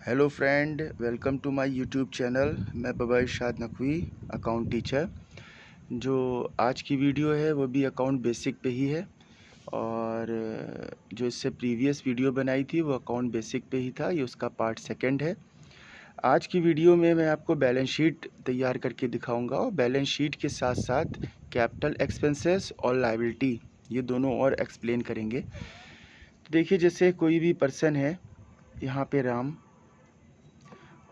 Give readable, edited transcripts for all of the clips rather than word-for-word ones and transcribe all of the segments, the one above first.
Hello friend, welcome to my YouTube channel. मैं Baba Irshad Naqvi, account teacher. जो आज की वीडियो है वो भी अकाउंट बेसिक पे ही है, और जो इससे प्रीवियस वीडियो बनाई थी वो अकाउंट बेसिक पे ही था। ये उसका पार्ट सेकंड है। आज की वीडियो में मैं आपको बैलेंस शीट तैयार करके दिखाऊंगा, और बैलेंस शीट के साथ साथ कैपिटल एक्सपेंसेस और लायबिलिटी, ये दोनों और एक्सप्लेन करेंगे। तो देखिए, जैसे कोई भी पर्सन है, यहाँ पे राम,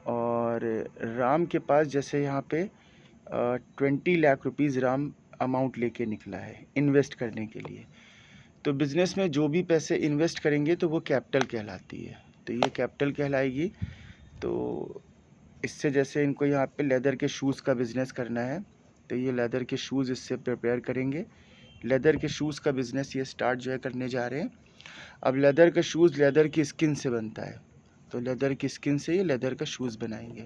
और राम के पास जैसे यहाँ पे 20 लाख रुपीज़ राम अमाउंट लेके निकला है इन्वेस्ट करने के लिए। तो बिज़नेस में जो भी पैसे इन्वेस्ट करेंगे तो वो कैपिटल कहलाती है, तो ये कैपिटल कहलाएगी। तो इससे जैसे इनको यहाँ पे लेदर के शूज़ का बिज़नेस करना है, तो ये लेदर के शूज़ इससे प्रिपेयर करेंगे। लेदर के शूज़ का बिज़नेस ये स्टार्ट जो है करने जा रहे हैं। अब लेदर का शूज़ लेदर की स्किन से बनता है, तो लेदर की स्किन से ये लेदर का शूज़ बनाएंगे।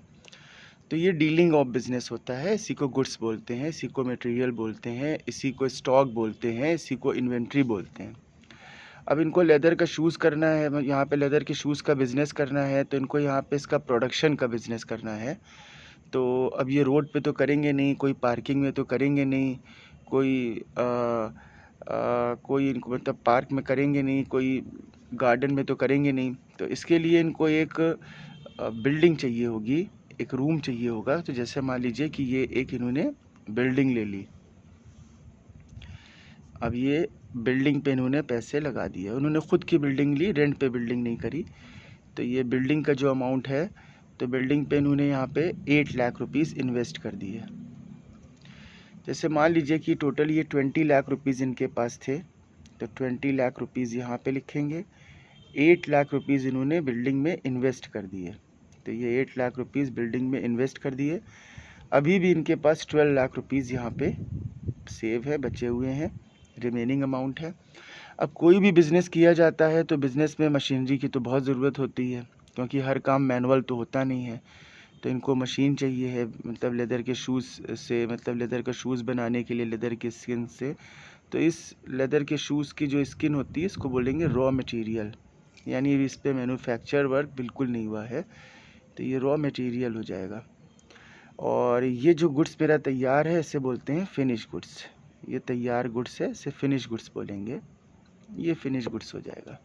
तो ये डीलिंग ऑफ बिज़नेस होता है। इसी को गुड्स बोलते हैं, इसी को मटेरियल बोलते हैं, इसी को स्टॉक बोलते हैं, इसी को इन्वेंट्री बोलते हैं। अब इनको लेदर का शूज़ करना है, यहाँ पे लेदर के शूज़ का बिज़नेस करना है, तो इनको यहाँ पे इसका प्रोडक्शन का बिज़नेस करना है। तो अब ये रोड पे तो करेंगे नहीं, कोई पार्किंग में तो करेंगे नहीं, कोई इनको मतलब पार्क में करेंगे नहीं, कोई गार्डन में तो करेंगे नहीं। तो इसके लिए इनको एक बिल्डिंग चाहिए होगी, एक रूम चाहिए होगा। तो जैसे मान लीजिए कि ये एक इन्होंने बिल्डिंग ले ली। अब ये बिल्डिंग पे इन्होंने पैसे लगा दिए, उन्होंने ख़ुद की बिल्डिंग ली, रेंट पे बिल्डिंग नहीं करी। तो ये बिल्डिंग का जो अमाउंट है, तो बिल्डिंग पे इन्होंने यहाँ पे 8 लाख रुपीज़ इन्वेस्ट कर दिए। जैसे मान लीजिए कि टोटल ये 20 लाख रुपीज़ इनके पास थे, तो 20 लाख रुपीज़ यहाँ पे लिखेंगे। 8 लाख रुपीज़ इन्होंने बिल्डिंग में इन्वेस्ट कर दिए, तो ये 8 लाख रुपीज़ बिल्डिंग में इन्वेस्ट कर दिए। अभी भी इनके पास 12 लाख रुपीज़ यहाँ पे सेव है, बचे हुए हैं, रिमेनिंग अमाउंट है। अब कोई भी बिज़नेस किया जाता है तो बिज़नेस में मशीनरी की तो बहुत ज़रूरत होती है, क्योंकि हर काम मैनुअल तो होता नहीं है। तो इनको मशीन चाहिए है, मतलब लेदर के शूज़ से, मतलब लेदर का शूज़ बनाने के लिए लेदर की स्किन से। तो इस लेदर के शूज़ की जो स्किन होती है, इसको बोलेंगे रॉ मटेरियल, यानी इस पे मैन्युफैक्चर वर्क बिल्कुल नहीं हुआ है, तो ये रॉ मटेरियल हो जाएगा। और ये जो गुड्स मेरा तैयार है, इसे बोलते हैं फिनिश गुड्स। ये तैयार गुड्स है, इसे फिनिश गुड्स बोलेंगे, ये फिनिश गुड्स हो जाएगा।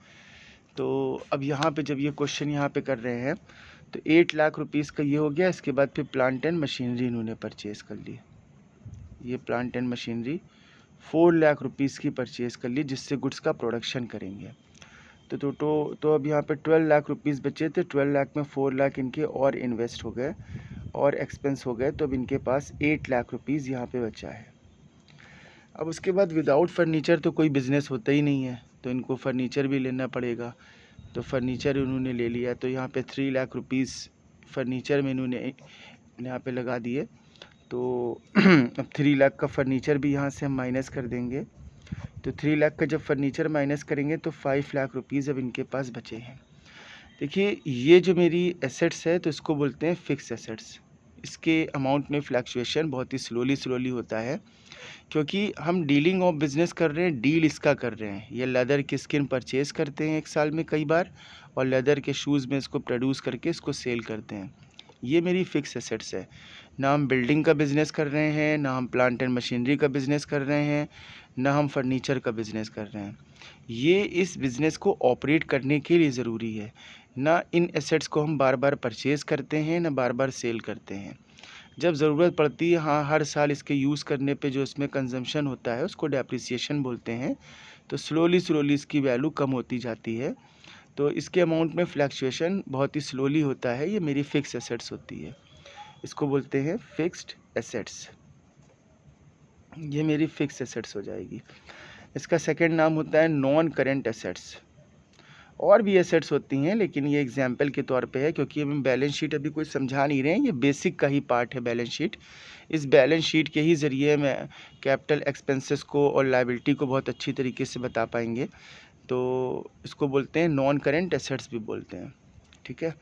तो अब यहाँ पे जब ये क्वेश्चन यहाँ पे कर रहे हैं, तो 8 लाख रुपीज़ का ये हो गया। इसके बाद फिर प्लांट एंड मशीनरी इन्होंने परचेज़ कर ली। ये plant and machinery 4 lakh rupees की परचेज़ कर ली, जिससे गुड्स का प्रोडक्शन करेंगे। तो अब यहाँ पे 12 लाख रुपीज़ बचे थे। 12 लाख में 4 लाख इनके और इन्वेस्ट हो गए और एक्सपेंस हो गए, तो अब इनके पास 8 लाख रुपीज़ यहाँ पे बचा है। अब उसके बाद विदाउट फर्नीचर तो कोई बिज़नेस होता ही नहीं है, तो इनको फर्नीचर भी लेना पड़ेगा। तो फर्नीचर इन्होंने ले लिया, तो यहाँ पे 3 लाख रुपीज़ फर्नीचर में इन्होंने यहाँ पे लगा दिए। तो अब 3 लाख का फर्नीचर भी यहाँ से हम माइनस कर देंगे। तो 3 लाख का जब फर्नीचर माइनस करेंगे तो 5 लाख रुपीज़ अब इनके पास बचे हैं। देखिए, ये जो मेरी एसेट्स है, तो इसको बोलते हैं फिक्स एसेट्स। इसके अमाउंट में फ्लैक्चुएशन बहुत ही स्लोली होता है, क्योंकि हम डीलिंग ऑफ बिज़नेस कर रहे हैं, डील इसका कर रहे हैं। ये लेदर की स्किन परचेज़ करते हैं 1 साल में कई बार, और लेदर के शूज़ में इसको प्रोड्यूस करके इसको सेल करते हैं। ये मेरी फ़िक्स एसेट्स है। ना हम बिल्डिंग का बिज़नेस कर रहे हैं, ना हम प्लांट एंड मशीनरी का बिज़नेस कर रहे हैं, ना हम फर्नीचर का बिज़नेस कर रहे हैं। ये इस बिज़नेस को ऑपरेट करने के लिए ज़रूरी है। ना इन एसेट्स को हम बार बार परचेज़ करते हैं, ना बार बार सेल करते हैं। जब ज़रूरत पड़ती है, हाँ, हर साल इसके यूज़ करने पे जो इसमें कंजम्पशन होता है, उसको डेप्रिसिएशन बोलते हैं। तो स्लोली इसकी वैल्यू कम होती जाती है। तो इसके अमाउंट में फ्लैक्चुएशन बहुत ही स्लोली होता है। ये मेरी फ़िक्स एसेट्स होती है, इसको बोलते हैं फिक्स्ड एसेट्स। ये मेरी फ़िक्स एसेट्स हो जाएगी। इसका सेकंड नाम होता है नॉन करेंट एसेट्स। और भी एसेट्स होती हैं, लेकिन ये एग्जाम्पल के तौर पे है, क्योंकि हम बैलेंस शीट अभी कोई समझा नहीं रहे हैं, ये बेसिक का ही पार्ट है बैलेंस शीट। इस बैलेंस शीट के ही ज़रिए मैं कैपिटल एक्सपेंसेस को और लायबिलिटी को बहुत अच्छी तरीके से बता पाएंगे। तो इसको बोलते हैं नॉन करेंट एसेट्स भी बोलते हैं, ठीक है।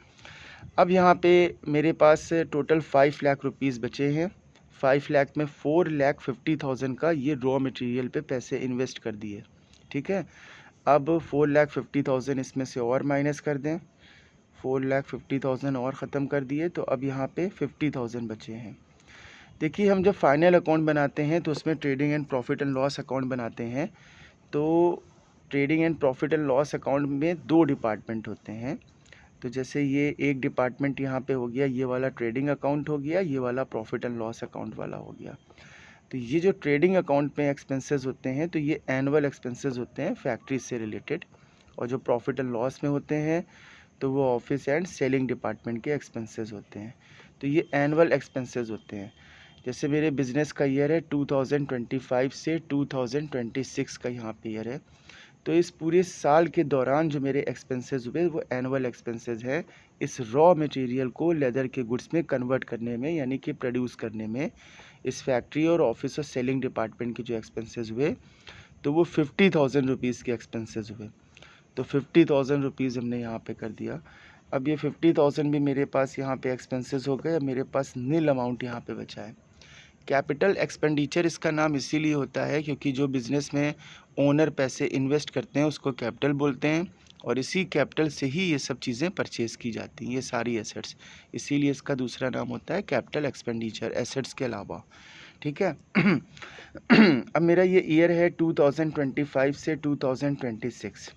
अब यहाँ पे मेरे पास टोटल 5 लाख रुपीज़ बचे हैं। 5 लाख में 4,50,000 का ये रॉ मटेरियल पे पैसे इन्वेस्ट कर दिए, ठीक है। अब 4,50,000 इसमें से और माइनस कर दें। 4,50,000 और ख़त्म कर दिए, तो अब यहाँ पे 50,000 बचे हैं। देखिए, हम जब फाइनल अकाउंट बनाते हैं तो उसमें trading and profit and loss account बनाते हैं। तो trading and profit and loss account में 2 डिपार्टमेंट होते हैं। तो जैसे ये एक डिपार्टमेंट यहाँ पे हो गया, ये वाला ट्रेडिंग अकाउंट हो गया, ये वाला प्रॉफिट एंड लॉस अकाउंट वाला हो गया। तो ये जो ट्रेडिंग अकाउंट में एक्सपेंसेस होते हैं, तो ये एनुअल एक्सपेंसेस होते हैं फैक्ट्री से रिलेटेड, और जो प्रॉफिट एंड लॉस में होते हैं तो वो ऑफिस एंड सेलिंग डिपार्टमेंट के एक्सपेंसेस होते हैं। तो ये एनुअल एक्सपेंसेस होते हैं। जैसे मेरे बिज़नेस का ईयर है 2025 से 2026 का यहाँ पे ईयर है, तो इस पूरे साल के दौरान जो मेरे एक्सपेंसेस हुए वो एनुअल एक्सपेंसेस हैं इस रॉ मटेरियल को लेदर के गुड्स में कन्वर्ट करने में, यानी कि प्रोड्यूस करने में। इस फैक्ट्री और ऑफिस और सेलिंग डिपार्टमेंट के जो एक्सपेंसेस हुए तो वो 50,000 रुपीज़ के एक्सपेंसेस हुए। तो 50,000 रुपीज़ हमने यहाँ पे कर दिया। अब ये 50,000 भी मेरे पास यहाँ पे एक्सपेंसेस हो गए। अब मेरे पास नील अमाउंट यहाँ पे बचा है। कैपिटल एक्सपेंडिचर इसका नाम इसीलिए होता है क्योंकि जो बिज़नेस में ओनर पैसे इन्वेस्ट करते हैं उसको कैपिटल बोलते हैं, और इसी कैपिटल से ही ये सब चीज़ें परचेज़ की जाती हैं, ये सारी एसेट्स। इसीलिए इसका दूसरा नाम होता है कैपिटल एक्सपेंडिचर, एसेट्स के अलावा। ठीक है। अब मेरा ये ईयर है 2025 से 2026।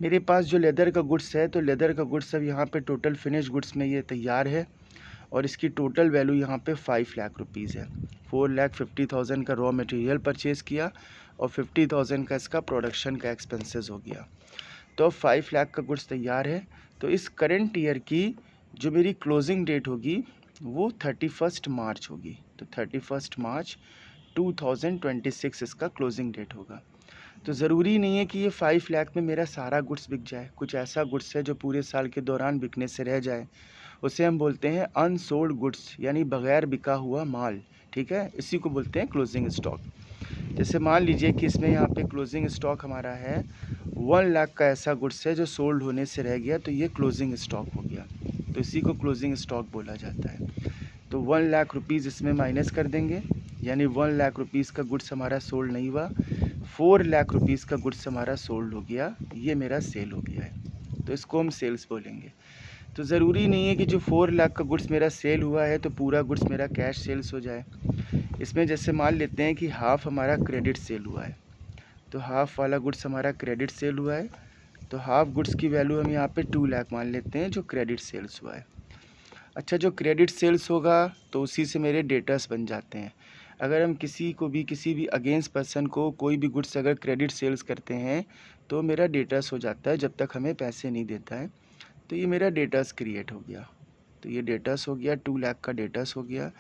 मेरे पास जो लेदर का गुड्स है, तो लेदर का गुड्स अब यहाँ पे टोटल फिनिश गुड्स में ये तैयार है, और इसकी टोटल वैल्यू यहाँ पे 5 लाख रुपीज़ है। 4,50,000 का रॉ मटेरियल परचेज़ किया और 50,000 का इसका प्रोडक्शन का एक्सपेंसेस हो गया। तो अब 5 लाख का गुड्स तैयार है। तो इस करंट ईयर की जो मेरी क्लोजिंग डेट होगी वो 31 मार्च होगी। तो 31 मार्च 2026 इसका क्लोजिंग डेट होगा। तो ज़रूरी नहीं है कि ये 5 लाख में मेरा सारा गुड्स बिक जाए। कुछ ऐसा गुड्स है जो पूरे साल के दौरान बिकने से रह जाए, उसे हम बोलते हैं अनसोल्ड गुड्स, यानी बगैर बिका हुआ माल। ठीक है, इसी को बोलते हैं क्लोजिंग स्टॉक। जैसे मान लीजिए कि इसमें यहाँ पे क्लोजिंग स्टॉक हमारा है 1 लाख का ऐसा गुड्स है जो सोल्ड होने से रह गया, तो ये क्लोजिंग स्टॉक हो गया। तो इसी को क्लोजिंग स्टॉक बोला जाता है। तो 1 लाख रुपीज़ इसमें माइनस कर देंगे, यानी 1 लाख रुपीज़ का गुड्स हमारा सोल्ड नहीं हुआ। 4 लाख रुपीज़ का गुड्स हमारा सोल्ड हो गया, ये मेरा सेल हो गया है। तो इसको हम सेल्स बोलेंगे। तो ज़रूरी नहीं है कि जो 4 लाख का गुड्स मेरा सेल हुआ है तो पूरा गुड्स मेरा कैश सेल्स हो जाए। इसमें जैसे मान लेते हैं कि हाफ़ हमारा क्रेडिट सेल हुआ है, तो हाफ़ वाला गुड्स हमारा क्रेडिट सेल हुआ है, तो हाफ़ गुड्स की वैल्यू हम यहाँ पे 2 लाख मान लेते हैं जो क्रेडिट सेल्स हुआ है। अच्छा, जो क्रेडिट सेल्स होगा तो उसी से मेरे डेटर्स बन जाते हैं। अगर हम किसी भी अगेंस्ट पर्सन को कोई भी गुड्स अगर क्रेडिट सेल्स करते हैं तो मेरा डेटर्स हो जाता है जब तक हमें पैसे नहीं देता है। तो ये मेरा डेटर्स क्रिएट हो गया। तो ये डेटर्स हो गया, 2 लाख का डेटर्स हो गया।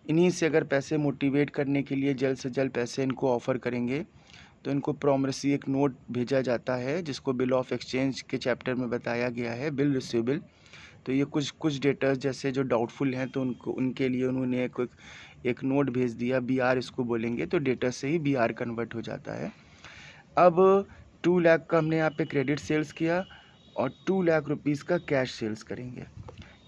इन्हीं से अगर पैसे मोटिवेट करने के लिए जल्द से जल्द पैसे इनको ऑफ़र करेंगे तो इनको प्रॉमिसरी एक नोट भेजा जाता है जिसको बिल ऑफ एक्सचेंज के चैप्टर में बताया गया है, बिल रिसीवेबल। तो ये कुछ डेटर्स जैसे जो डाउटफुल हैं तो उनके लिए उन्होंने एक नोट भेज दिया, BR इसको बोलेंगे, तो डेटर से ही BR कन्वर्ट हो जाता है। अब 2 लाख का हमने यहाँ पे क्रेडिट सेल्स किया और 2 लाख रुपीज़ का कैश सेल्स करेंगे।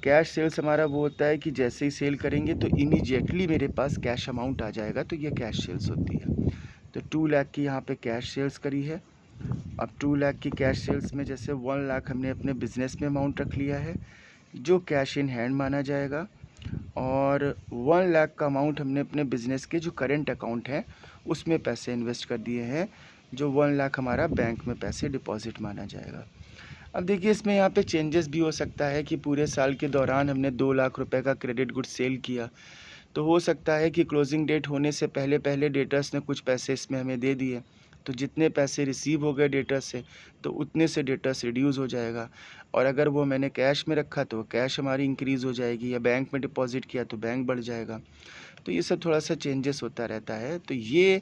कैश सेल्स हमारा वो होता है कि जैसे ही सेल करेंगे तो इमीडिएटली मेरे पास कैश अमाउंट आ जाएगा, तो ये कैश सेल्स होती है। तो 2 लाख की यहाँ पे कैश सेल्स करी है। अब 2 लाख की कैश सेल्स में जैसे 1 लाख हमने अपने बिज़नेस में अमाउंट रख लिया है जो कैश इन हैंड माना जाएगा, और 1 लाख का अमाउंट हमने अपने बिज़नेस के जो करेंट अकाउंट है उसमें पैसे इन्वेस्ट कर दिए हैं, जो 1 लाख हमारा बैंक में पैसे डिपॉजिट माना जाएगा। अब देखिए, इसमें यहाँ पे चेंजेस भी हो सकता है कि पूरे साल के दौरान हमने 2 लाख रुपए का क्रेडिट गुड सेल किया, तो हो सकता है कि क्लोजिंग डेट होने से पहले पहले डेटर्स ने कुछ पैसे इसमें हमें दे दिए, तो जितने पैसे रिसीव हो गए डेटर्स से तो उतने से डेटर्स रिड्यूस हो जाएगा, और अगर वो मैंने कैश में रखा तो कैश हमारी इंक्रीज़ हो जाएगी, या बैंक में डिपॉजिट किया तो बैंक बढ़ जाएगा। तो ये सब थोड़ा सा चेंजेस होता रहता है। तो ये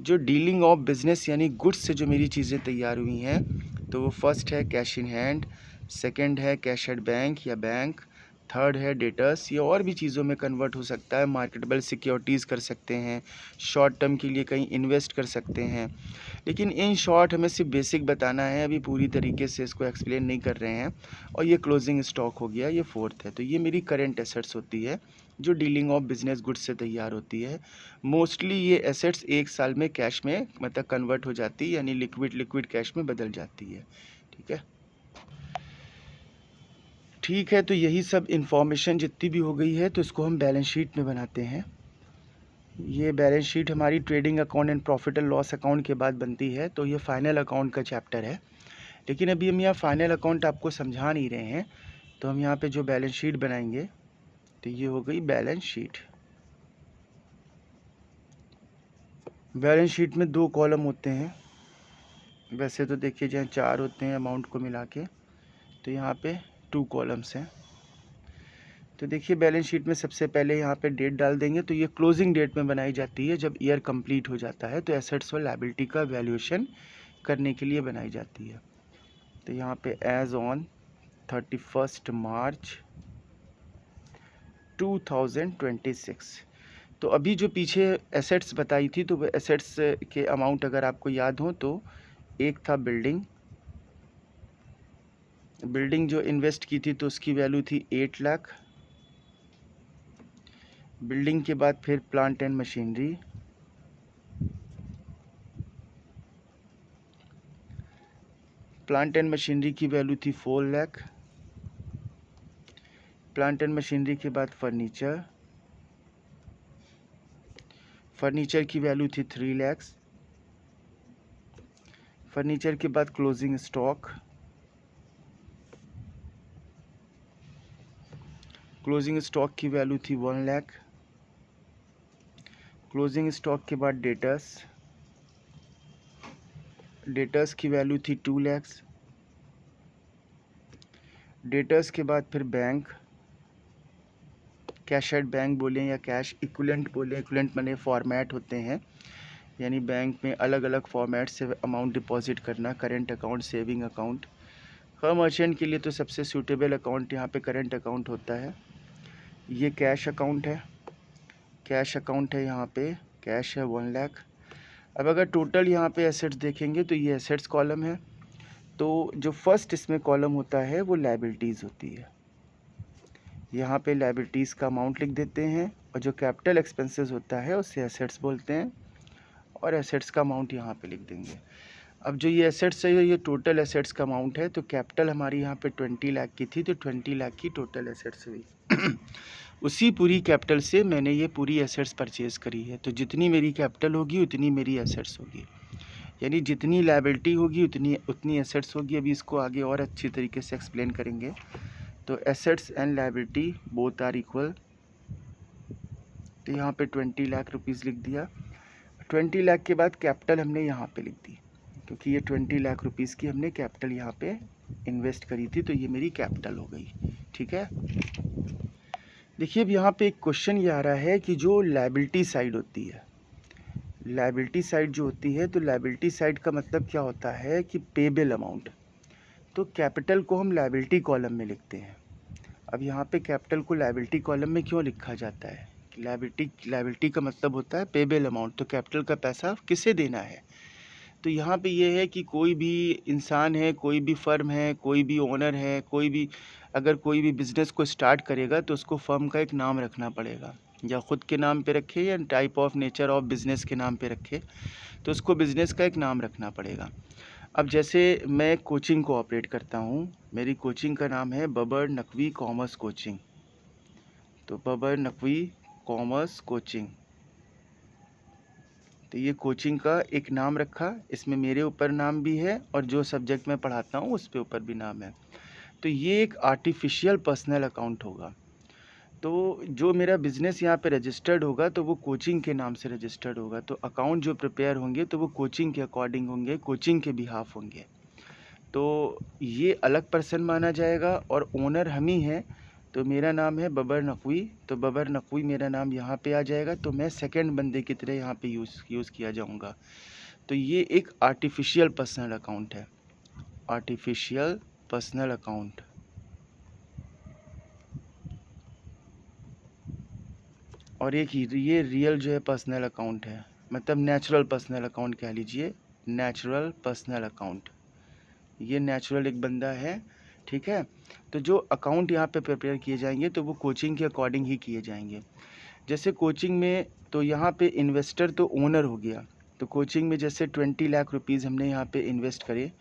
जो डीलिंग ऑफ बिज़नेस यानी गुड्स से जो मेरी चीज़ें तैयार हुई हैं, तो वो फर्स्ट है कैश इन हैंड, सेकंड है कैश एट बैंक या बैंक, थर्ड है डेटर्स, ये और भी चीज़ों में कन्वर्ट हो सकता है। मार्केटेबल सिक्योरिटीज़ कर सकते हैं, शॉर्ट टर्म के लिए कहीं इन्वेस्ट कर सकते हैं, लेकिन इन शॉर्ट हमें सिर्फ बेसिक बताना है, अभी पूरी तरीके से इसको एक्सप्लेन नहीं कर रहे हैं। और ये क्लोजिंग स्टॉक हो गया, ये फोर्थ है। तो ये मेरी करेंट एसेट्स होती है जो डीलिंग ऑफ बिजनेस गुड्स से तैयार होती है। मोस्टली ये एसेट्स 1 साल में कैश में मतलब कन्वर्ट हो जाती है, यानी लिक्विड कैश में बदल जाती है। ठीक है। ठीक है, तो यही सब इन्फॉर्मेशन जितनी भी हो गई है तो इसको हम बैलेंस शीट में बनाते हैं। ये बैलेंस शीट हमारी trading account and profit and loss account के बाद बनती है, तो ये फाइनल अकाउंट का चैप्टर है। लेकिन अभी हम यहाँ फाइनल अकाउंट आपको समझा नहीं रहे हैं, तो हम यहाँ पे जो बैलेंस शीट बनाएंगे तो ये हो गई बैलेंस शीट। बैलेंस शीट में 2 कॉलम होते हैं, वैसे तो देखिए जहाँ 4 होते हैं अमाउंट को मिला के, तो यहाँ पे 2 कॉलम्स हैं। तो देखिए बैलेंस शीट में सबसे पहले यहाँ पे डेट डाल देंगे, तो ये क्लोजिंग डेट में बनाई जाती है जब ईयर कंप्लीट हो जाता है, तो एसेट्स और लायबिलिटी का वैल्यूएशन करने के लिए बनाई जाती है। तो यहाँ पे एज ऑन 31 मार्च 2026। तो अभी जो पीछे एसेट्स बताई थी, तो वो एसेट्स के अमाउंट अगर आपको याद हो तो एक था बिल्डिंग जो इन्वेस्ट की थी तो उसकी वैल्यू थी 8 लाख। बिल्डिंग के बाद फिर plant and machinery, plant and machinery की वैल्यू थी 4 लाख। प्लांट एंड मशीनरी के बाद फर्नीचर, फर्नीचर की वैल्यू थी 3 लाख। फर्नीचर के बाद क्लोजिंग स्टॉक, क्लोजिंग स्टॉक की वैल्यू थी 1 लाख। क्लोजिंग स्टॉक के बाद डेटर्स, डेटर्स की वैल्यू थी 2 लाख। डेटर्स के बाद फिर बैंक, कैश एट बैंक बोलें या कैश इक्विवेलेंट बोलें, इक्विवेलेंट माने फॉर्मेट होते हैं, यानी बैंक में अलग अलग फॉर्मेट से अमाउंट डिपॉजिट करना, करेंट अकाउंट, सेविंग अकाउंट। हर मर्चेंट के लिए तो सबसे सूटेबल अकाउंट यहाँ पे करेंट अकाउंट होता है। ये कैश अकाउंट है, कैश अकाउंट है, यहाँ पे कैश है 1 लाख। अब अगर टोटल यहाँ पे एसेट्स देखेंगे तो ये एसेट्स कॉलम है, तो जो फर्स्ट इसमें कॉलम होता है वो लायबिलिटीज़ होती है। यहाँ पे लायबिलिटीज़ का अमाउंट लिख देते हैं, और जो कैपिटल एक्सपेंसेस होता है उसे एसेट्स बोलते हैं, और एसेट्स का अमाउंट यहाँ पे लिख देंगे। अब जो ये एसेट्स है ये टोटल एसेट्स का अमाउंट है, तो कैपिटल हमारी यहाँ पे 20 लाख की थी, तो 20 लाख की टोटल एसेट्स हुई। उसी पूरी कैपिटल से मैंने ये पूरी एसेट्स परचेज़ करी है, तो जितनी मेरी कैपिटल होगी उतनी मेरी एसेट्स होगी, यानी जितनी लायबिलिटी होगी उतनी एसेट्स होगी। अभी इसको आगे और अच्छी तरीके से एक्सप्लेन करेंगे। तो assets and liability both are equal, तो यहाँ पे 20 लाख रुपीज़ लिख दिया। 20 लाख के बाद कैपिटल हमने यहाँ पे लिख दी, क्योंकि ये 20 लाख रुपीज़ की हमने कैपिटल यहाँ पे इन्वेस्ट करी थी, तो ये मेरी कैपिटल हो गई। ठीक है, देखिए अब यहाँ पे एक क्वेश्चन ये आ रहा है कि जो लायबिलिटी साइड होती है, लायबिलिटी साइड जो होती है, तो लायबिलिटी साइड का मतलब क्या होता है कि पेबल अमाउंट। तो कैपिटल को हम लायबिलिटी कॉलम में लिखते हैं। अब यहाँ पे कैपिटल को लायबिलिटी कॉलम में क्यों लिखा जाता है? लायबिलिटी का मतलब होता है पेबल अमाउंट, तो कैपिटल का पैसा किसे देना है। तो यहाँ पे ये है कि कोई भी इंसान है, कोई भी फर्म है, कोई भी ओनर है, कोई भी अगर कोई भी बिज़नेस को स्टार्ट करेगा तो उसको फर्म का एक नाम रखना पड़ेगा, या ख़ुद के नाम पे रखे या type of nature of business के नाम पे रखे, तो उसको बिज़नेस का एक नाम रखना पड़ेगा। अब जैसे मैं कोचिंग को ऑपरेट करता हूँ, मेरी कोचिंग का नाम है बबर नकवी कॉमर्स कोचिंग, तो बबर नकवी कॉमर्स कोचिंग, तो ये कोचिंग का एक नाम रखा, इसमें मेरे ऊपर नाम भी है और जो सब्जेक्ट मैं पढ़ाता हूँ उस पे ऊपर भी नाम है। तो ये एक आर्टिफिशियल पर्सनल अकाउंट होगा। तो जो मेरा बिज़नेस यहाँ पे रजिस्टर्ड होगा तो वो कोचिंग के नाम से रजिस्टर्ड होगा, तो अकाउंट जो प्रिपेयर होंगे तो वो कोचिंग के अकॉर्डिंग होंगे, कोचिंग के बिहाफ होंगे। तो ये अलग पर्सन माना जाएगा और ओनर हम ही हैं। तो मेरा नाम है बबर नकवी, तो बबर नकवी मेरा नाम यहाँ पे आ जाएगा, तो मैं सेकंड बंदे की तरह यहाँ पे यूज़ किया जाऊँगा। तो ये एक आर्टिफिशियल पर्सनल अकाउंट है, आर्टिफिशियल पर्सनल अकाउंट। और एक ये रियल जो है पर्सनल अकाउंट है, मतलब नेचुरल पर्सनल अकाउंट कह लीजिए, नेचुरल पर्सनल अकाउंट। ये नेचुरल एक बंदा है, ठीक है। तो जो अकाउंट यहाँ पे प्रिपेयर किए जाएंगे तो वो कोचिंग के अकॉर्डिंग ही किए जाएंगे। जैसे कोचिंग में तो यहाँ पे इन्वेस्टर तो ओनर हो गया, तो कोचिंग में जैसे 20 लाख रुपीज़ हमने यहाँ पे इन्वेस्ट करे।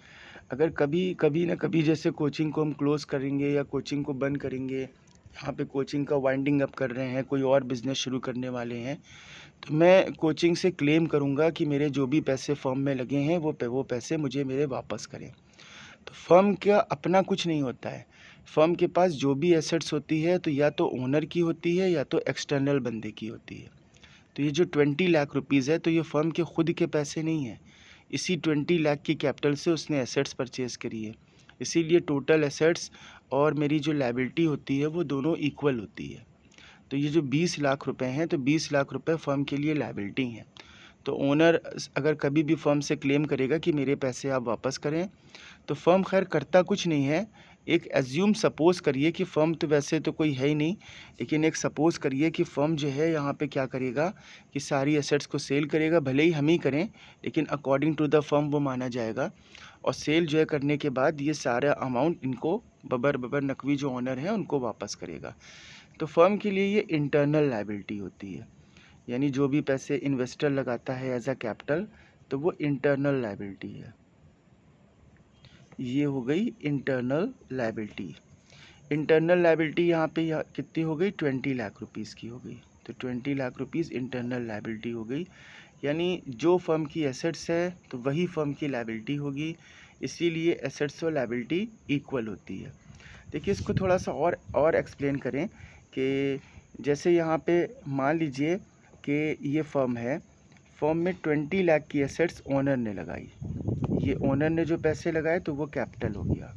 अगर कभी ना कभी जैसे कोचिंग को हम क्लोज़ करेंगे या कोचिंग को बंद करेंगे, यहाँ पे कोचिंग का वाइंडिंग अप कर रहे हैं, कोई और बिज़नेस शुरू करने वाले हैं, तो मैं कोचिंग से क्लेम करूँगा कि मेरे जो भी पैसे फर्म में लगे हैं वो पैसे मुझे मेरे वापस करें। तो फर्म का अपना कुछ नहीं होता है। फर्म के पास जो भी एसेट्स होती है तो या तो ओनर की होती है या तो एक्सटर्नल बंदे की होती है। तो ये जो 20 लाख रुपीज़ है तो ये फर्म के खुद के पैसे नहीं हैं। इसी 20 लाख की कैपिटल से उसने एसेट्स परचेज़ करी है। इसीलिए टोटल एसेट्स और मेरी जो लायबिलिटी होती है वो दोनों इक्वल होती है। तो ये जो 20 लाख रुपए हैं तो 20 लाख रुपए फर्म के लिए लायबिलिटी हैं। तो ओनर अगर कभी भी फर्म से क्लेम करेगा कि मेरे पैसे आप वापस करें, तो फर्म खैर करता कुछ नहीं है। एक एज्यूम सपोज़ करिए कि फ़र्म तो वैसे तो कोई है ही नहीं, लेकिन एक सपोज़ करिए कि फ़र्म जो है यहाँ पे क्या करेगा कि सारी एसेट्स को सेल करेगा, भले ही हम ही करें, लेकिन अकॉर्डिंग टू द फर्म वो माना जाएगा। और सेल जो है करने के बाद ये सारा अमाउंट इनको बबर नकवी जो ओनर हैं उनको वापस करेगा। तो फर्म के लिए ये इंटरनल लायबिलिटी होती है, यानी जो भी पैसे इन्वेस्टर लगाता है एज अ कैपिटल तो वो इंटरनल लायबिलिटी है। ये हो गई इंटरनल लायबिलिटी। इंटरनल लायबिलिटी यहाँ पे कितनी हो गई, 20 लाख रुपीज़ की हो गई। तो 20 लाख रुपीज़ इंटरनल लायबिलिटी हो गई, यानी जो फर्म की एसेट्स है तो वही फर्म की लायबिलिटी होगी, इसीलिए एसेट्स और लायबिलिटी इक्वल होती है। देखिए इसको थोड़ा सा और एक्सप्लेन करें कि जैसे यहाँ पे मान लीजिए कि ये फर्म है, फर्म में 20 लाख की एसेट्स ओनर ने लगाई, ये ओनर ने जो पैसे लगाए तो वो कैपिटल हो गया।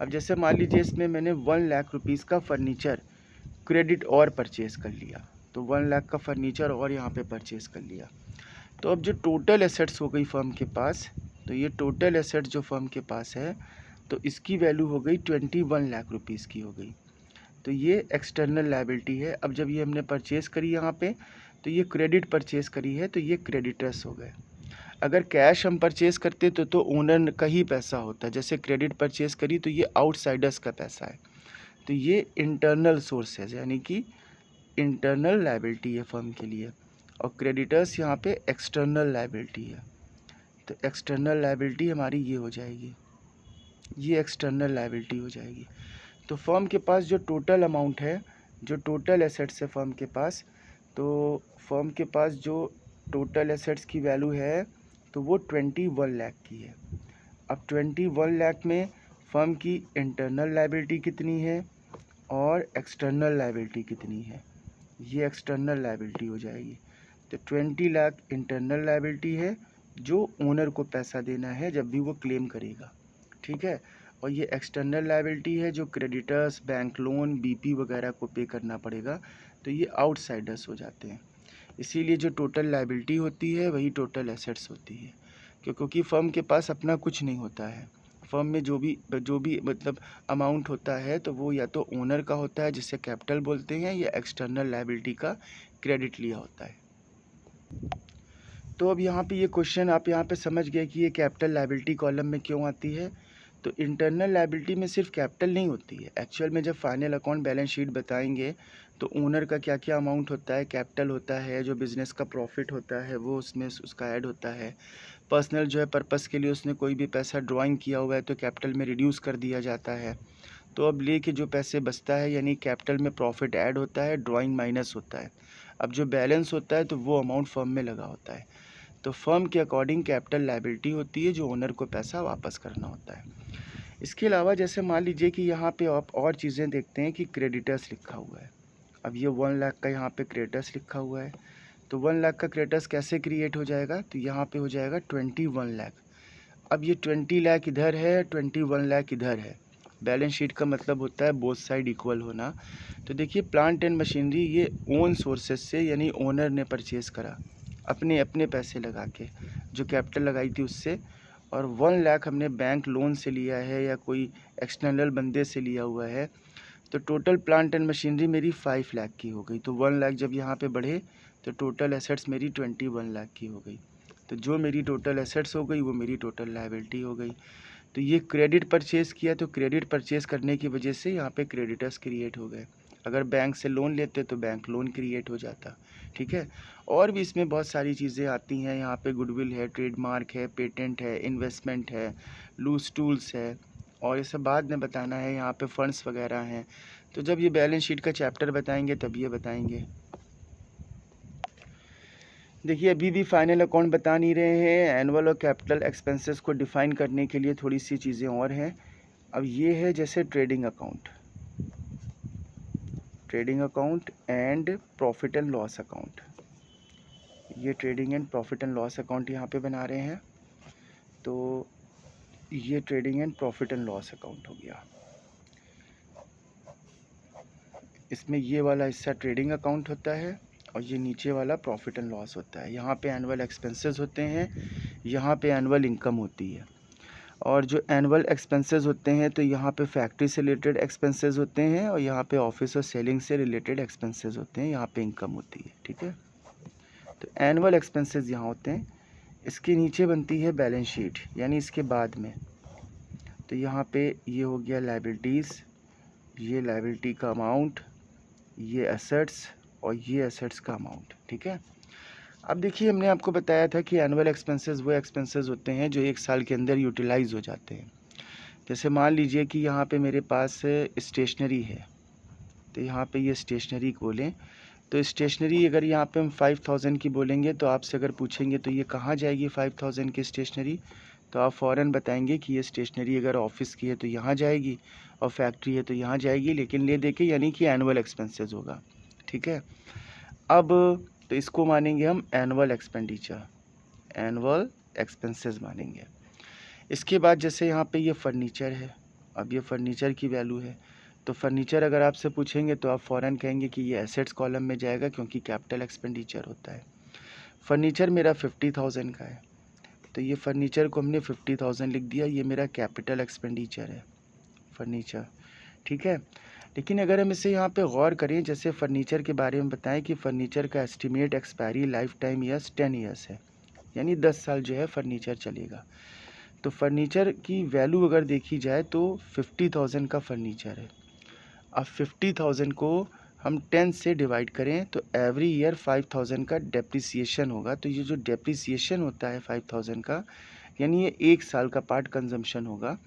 अब जैसे मान लीजिए इसमें मैंने 1 लाख रुपीज़ का फर्नीचर क्रेडिट और परचेज़ कर लिया, तो 1 लाख का फर्नीचर और यहाँ पे परचेज़ कर लिया। तो अब जो टोटल एसेट्स हो गई फर्म के पास, तो ये टोटल एसेट्स जो फर्म के पास है तो इसकी वैल्यू हो गई 21 लाख रुपीज़ की हो गई। तो ये एक्सटर्नल लायबिलिटी है। अब जब ये हमने परचेज़ करी यहाँ पे तो ये क्रेडिट परचेज़ करी है तो ये क्रेडिटर्स हो गए। अगर कैश हम परचेज़ करते तो ओनर का ही पैसा होता है, जैसे क्रेडिट परचेज़ करी तो ये आउटसाइडर्स का पैसा है। तो ये इंटरनल सोर्सेज यानी कि इंटरनल लायबिलिटी है फर्म के लिए, और क्रेडिटर्स यहाँ पे एक्सटर्नल लायबिलिटी है। तो एक्सटर्नल लायबिलिटी हमारी ये हो जाएगी, ये एक्सटर्नल लायबिलिटी हो जाएगी। तो फर्म के पास जो टोटल अमाउंट है, जो टोटल एसेट्स है फर्म के पास, तो फर्म के पास जो टोटल एसेट्स की वैल्यू है तो वो 21 लाख की है। अब 21 लाख में फर्म की इंटरनल लायबिलिटी कितनी है और एक्सटर्नल लायबिलिटी कितनी है, ये एक्सटर्नल लायबिलिटी हो जाएगी। तो 20 लाख इंटरनल लायबिलिटी है जो ओनर को पैसा देना है जब भी वो क्लेम करेगा, ठीक है। और ये एक्सटर्नल लायबिलिटी है जो क्रेडिटर्स, बैंक लोन, बीपी वगैरह को पे करना पड़ेगा, तो ये आउटसाइडर्स हो जाते हैं। इसीलिए जो टोटल लायबिलिटी होती है वही टोटल एसेट्स होती है, क्योंकि फर्म के पास अपना कुछ नहीं होता है। फर्म में जो भी मतलब अमाउंट होता है तो वो या तो ओनर का होता है जिसे कैपिटल बोलते हैं, या एक्सटर्नल लायबिलिटी का क्रेडिट लिया होता है। तो अब यहाँ पे ये क्वेश्चन आप यहाँ पे समझ गए कि ये कैपिटल लायबिलिटी कॉलम में क्यों आती है। तो इंटरनल लायबिलिटी में सिर्फ कैपिटल नहीं होती है, एक्चुअल में जब फाइनल अकाउंट बैलेंस शीट बताएंगे तो ओनर का क्या क्या अमाउंट होता है, कैपिटल होता है, जो बिज़नेस का प्रॉफिट होता है वो उसमें उसका ऐड होता है, पर्सनल जो है पर्पस के लिए उसने कोई भी पैसा ड्राइंग किया हुआ है तो कैपिटल में रिड्यूस कर दिया जाता है। तो अब लेके जो पैसे बचता है यानी कैपिटल में प्रॉफिट ऐड होता है, ड्राइंग माइनस होता है। अब जो बैलेंस होता है तो वो अमाउंट फर्म में लगा होता है। तो फर्म के अकॉर्डिंग कैपिटल लायबिलिटी होती है जो ओनर को पैसा वापस करना होता है। इसके अलावा जैसे मान लीजिए कि यहाँ पे आप और चीज़ें देखते हैं कि क्रेडिटर्स लिखा हुआ है। अब ये 1 लाख का यहाँ पे क्रेडिटर्स लिखा हुआ है, तो 1 लाख का क्रेडिटर्स कैसे क्रिएट हो जाएगा, तो यहाँ पे हो जाएगा 21 लाख। अब ये 20 लाख इधर है, 21 लाख इधर है। बैलेंस शीट का मतलब होता है बोथ साइड इक्वल होना। तो देखिए प्लांट एंड मशीनरी ये ओन सोर्सेज से यानी ओनर ने परचेज़ करा अपने अपने पैसे लगा के, जो कैपिटल लगाई थी उससे, और 1 लाख हमने बैंक लोन से लिया है या कोई एक्सटर्नल बंदे से लिया हुआ है। तो टोटल प्लांट एंड मशीनरी मेरी 5 लाख की हो गई। तो 1 लाख जब यहाँ पे बढ़े तो टोटल एसेट्स मेरी 21 लाख की हो गई। तो जो मेरी टोटल एसेट्स हो गई वो मेरी टोटल लायबिलिटी हो गई। तो ये क्रेडिट परचेज़ किया तो क्रेडिट परचेज़ करने की वजह से यहाँ पे क्रेडिटर्स क्रिएट हो गए। अगर बैंक से लोन लेते तो बैंक लोन क्रिएट हो जाता, ठीक है। और भी इसमें बहुत सारी चीज़ें आती हैं, यहाँ पे गुडविल है, ट्रेडमार्क है, पेटेंट है, इन्वेस्टमेंट है, लूज टूल्स है, और ये सब बाद में बताना है। यहाँ पे फंड्स वगैरह हैं, तो जब ये बैलेंस शीट का चैप्टर बताएंगे तब ये बताएंगे। देखिए अभी भी फाइनल अकाउंट बता नहीं रहे हैं, एनुअल और कैपिटल एक्सपेंसेस को डिफाइन करने के लिए थोड़ी सी चीज़ें और हैं। अब ये है जैसे trading account and profit and loss account, ये trading and profit and loss account यहाँ पे बना रहे हैं। तो ये trading and profit and loss account हो गया। इसमें ये वाला हिस्सा ट्रेडिंग अकाउंट होता है और ये नीचे वाला प्रॉफिट एंड लॉस होता है। यहाँ पे एनुअल एक्सपेंसेस होते हैं, यहाँ पे एनुअल इनकम होती है। और जो एनुअल एक्सपेंसेस होते हैं तो यहाँ पे फैक्ट्री से रिलेटेड एक्सपेंसेस होते हैं और यहाँ पे ऑफिस और सेलिंग से रिलेटेड एक्सपेंसेस होते हैं, यहाँ पे इनकम होती है, ठीक है। तो एनुअल एक्सपेंसेस यहाँ होते हैं। इसके नीचे बनती है बैलेंस शीट, यानी इसके बाद में। तो यहाँ पे ये हो गया लायबिलिटीज़, ये लायबिलिटी का अमाउंट, ये एसेट्स और ये एसेट्स का अमाउंट, ठीक है। अब देखिए हमने आपको बताया था कि एनुअल एक्सपेंसेस वो एक्सपेंसेस होते हैं जो एक साल के अंदर यूटिलाइज हो जाते हैं। जैसे मान लीजिए कि यहाँ पे मेरे पास स्टेशनरी है, तो यहाँ पे ये स्टेशनरी बोलें तो स्टेशनरी अगर यहाँ पे हम 5000 की बोलेंगे तो आपसे अगर पूछेंगे तो ये कहाँ जाएगी 5000 की स्टेशनरी, तो आप फ़ौरन बताएंगे कि ये स्टेशनरी अगर ऑफिस की है तो यहाँ जाएगी और फैक्ट्री है तो यहाँ जाएगी, लेकिन ले देके यानी कि एनुअल एक्सपेंसेस होगा, ठीक है। अब तो इसको मानेंगे हम एनुअल एक्सपेंडिचर, एनुअल एक्सपेंसेस मानेंगे। इसके बाद जैसे यहाँ पे ये फर्नीचर है, अब ये फर्नीचर की वैल्यू है, तो फर्नीचर अगर आपसे पूछेंगे तो आप फ़ौरन कहेंगे कि ये एसेट्स कॉलम में जाएगा क्योंकि कैपिटल एक्सपेंडिचर होता है। फर्नीचर मेरा 50,000 का है, तो ये फर्नीचर को हमने 50,000 लिख दिया, ये मेरा कैपिटल एक्सपेंडिचर है फर्नीचर, ठीक है। लेकिन अगर हम इसे यहाँ पे गौर करें, जैसे फर्नीचर के बारे में बताएं कि फ़र्नीचर का estimate expiry life time years 10 years है, यानी 10 साल जो है फर्नीचर चलेगा। तो फर्नीचर की वैल्यू अगर देखी जाए तो 50,000 का फर्नीचर है। अब 50,000 को हम 10 से डिवाइड करें तो एवरी ईयर 5,000 का डेप्रिसिएशन होगा। तो ये जो डेप्रिसिएशन होता है 5,000 का, यानी ये एक साल का पार्ट कंजम्पशन होगा।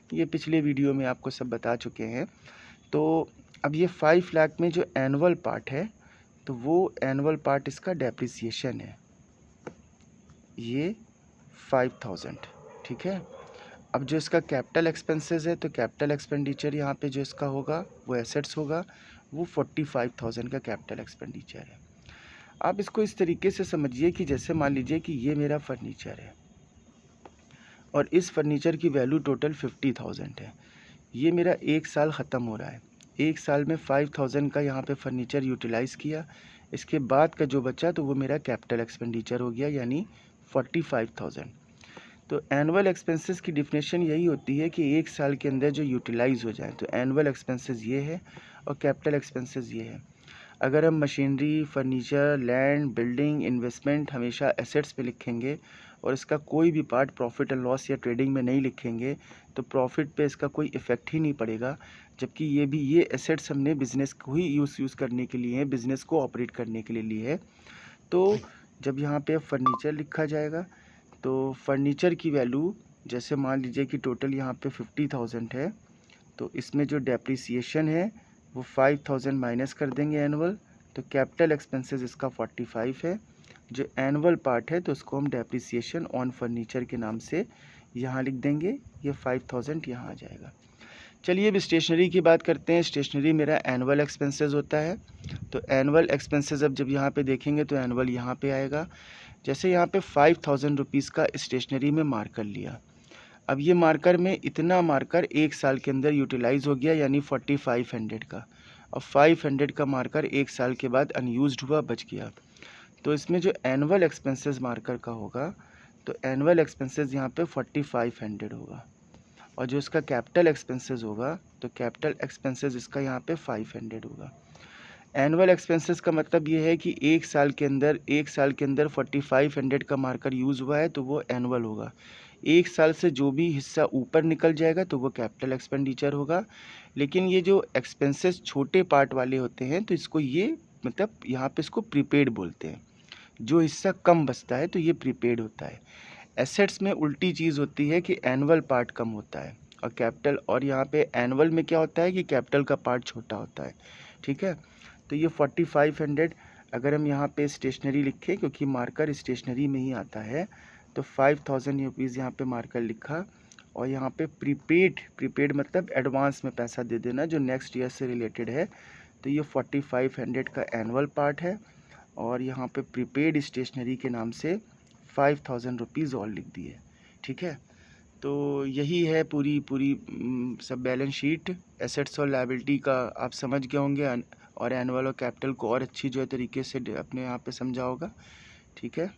ये पिछले वीडियो में आपको सब बता चुके हैं। तो अब ये 5 लाख में जो एनुअल पार्ट है तो वो एनुअल पार्ट इसका डेप्रिसिएशन है, ये 5,000, ठीक है। अब जो इसका कैपिटल एक्सपेंसेस है तो कैपिटल एक्सपेंडिचर यहाँ पे जो इसका होगा वो एसेट्स होगा, वो 45,000 का कैपिटल एक्सपेंडिचर है। आप इसको इस तरीके से समझिए कि जैसे मान लीजिए कि ये मेरा फर्नीचर है और इस फर्नीचर की वैल्यू टोटल 50,000 है। ये मेरा एक साल ख़त्म हो रहा है, एक साल में 5,000 का यहाँ पे फर्नीचर यूटिलाइज़ किया, इसके बाद का जो बचा तो वो मेरा कैपिटल एक्सपेंडिचर हो गया, यानी 45,000। तो एनुअल एक्सपेंसेस की डिफिनेशन यही होती है कि एक साल के अंदर जो यूटिलाइज़ हो जाए। तो एनुअल एक्सपेंसेस ये है और कैपिटल एक्सपेंसेस ये है। अगर हम machinery, furniture, land, building, investment हमेशा एसेट्स पे लिखेंगे और इसका कोई भी पार्ट प्रॉफिट एंड लॉस या ट्रेडिंग में नहीं लिखेंगे तो प्रॉफिट पे इसका कोई इफ़ेक्ट ही नहीं पड़ेगा। जबकि ये एसेट्स हमने बिज़नेस को ही यूज़ करने के लिए है, बिज़नेस को ऑपरेट करने के लिए ली है। तो जब यहाँ पे फर्नीचर लिखा जाएगा तो फर्नीचर की वैल्यू जैसे मान लीजिए कि टोटल यहाँ पे 50,000 है, तो इसमें जो डेप्रिसिएशन है वो 5,000 माइनस कर देंगे एनुअल, तो कैपिटल एक्सपेंसेस इसका 45 है। जो एनुअल पार्ट है तो उसको हम डेप्रिसिएशन ऑन फर्नीचर के नाम से यहाँ लिख देंगे, ये 5,000 यहाँ आ जाएगा। चलिए अब स्टेशनरी की बात करते हैं। स्टेशनरी मेरा एनुअल एक्सपेंसेस होता है, तो एनुअल एक्सपेंसेस अब जब यहाँ पे देखेंगे तो एनुअल यहाँ पे आएगा। जैसे यहाँ पे 5,000 रुपीज़ का स्टेशनरी में मार्कर लिया, अब ये मार्कर में इतना मार्कर एक साल के अंदर यूटिलाइज़ हो गया, यानी 4,500 का, और 500 का मार्कर एक साल के बाद अनयूज्ड हुआ, बच गया। तो इसमें जो एनुअल एक्सपेंसेस मार्कर का होगा तो एनुअल एक्सपेंसेस यहाँ पे 4,500 होगा, और जो इसका कैपिटल एक्सपेंसेस होगा तो कैपिटल एक्सपेंसेस इसका यहाँ पे 500 होगा। एनुअल एक्सपेंसेस का मतलब ये है कि एक साल के अंदर 4,500 का मार्कर यूज़ हुआ है तो वो एनुअल होगा। 1 साल से जो भी हिस्सा ऊपर निकल जाएगा तो वो कैपिटल एक्सपेंडिचर होगा। लेकिन ये जो एक्सपेंसेस छोटे पार्ट वाले होते हैं तो इसको ये मतलब यहाँ पे इसको प्रीपेड बोलते हैं। जो हिस्सा कम बचता है तो ये प्रीपेड होता है। एसेट्स में उल्टी चीज़ होती है कि एनुअल पार्ट कम होता है और कैपिटल, और यहाँ पे एनुअल में क्या होता है कि कैपिटल का पार्ट छोटा होता है। ठीक है, तो ये 4500 अगर हम यहाँ पे स्टेशनरी लिखें, क्योंकि मार्कर स्टेशनरी में ही आता है, तो 5000 रुपीज़ यहाँ पे मार्कर लिखा। और यहाँ पे प्रीपेड मतलब एडवांस में पैसा दे देना जो नेक्स्ट ईयर से रिलेटेड है। तो ये 4500 का एनुअल पार्ट है और यहाँ पे प्रीपेड स्टेशनरी के नाम से 5000 रुपीज़ और लिख दिए। ठीक है, तो यही है पूरी सब बैलेंस शीट। एसेट्स और लायबिलिटी का आप समझ गए होंगे और एनुअल और कैपिटल को और अच्छी जो है तरीके से अपने यहाँ पे समझा होगा। ठीक है।